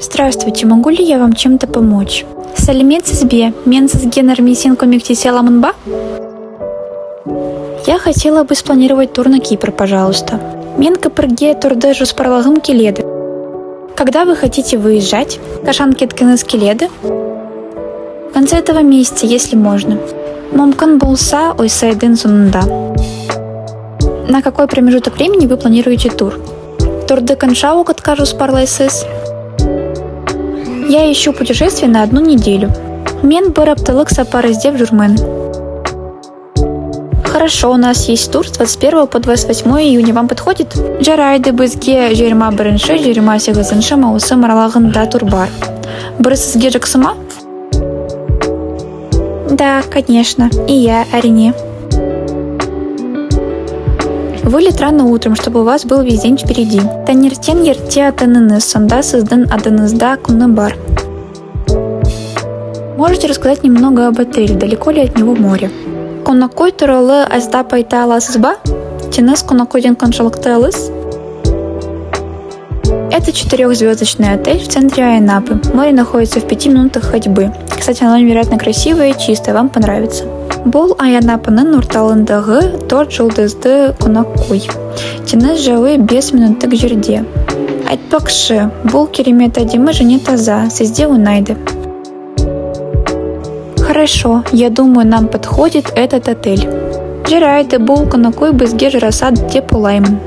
Здравствуйте, могу ли я вам чем-то помочь? Сәлемет сізбе, мен сізге нормесен көмектесе аламын ба? Я хотела бы спланировать тур на Кипр, пожалуйста. Мен Кипрге турды жоспарлағым келеді. Когда вы хотите выезжать? Қашан кеткіңіз келеді? В конце этого месяца, если можно. Мүмкін болса, осы айдың соңында. На какой промежуток времени вы планируете тур? Турды қанша уақытқа жоспарлайсыз? Я ищу путешествие на 1 неделю. Мен бір апталық сапар іздеп жүрмін. Хорошо, у нас есть тур с 21 по 28 июня. Вам подходит? Жарайды, бізге 21-28 маусым аралығында тур бар. Бір сізге жақсы ма? Да, конечно. И я, әрине. Вылет рано утром, чтобы у вас был весь день впереди. Таңертең ерте аттаныңыз, сонда сіздің адыңызда күні бар. Можете рассказать немного об отеле, далеко ли от него море? Қонақой туралы аздап айта аласыз ба? Теңіз қонақойден қаншалықты алыс? Это 4-звездочный отель в центре Айнапы. Море находится в 5 минутах ходьбы. Кстати, оно невероятно красивое и чистое, вам понравится. Бұл Айнапының орталығындағы 4 жұлдызды қонақой. Теңіз жағы 5 минуттық жерде. Айтпақшы, бұл керемет әдемі және таза, сізде ұнайды. Хорошо, я думаю, нам подходит этот отель. Жарайды, бұл қонақой бізге жарасады деп ойлаймын.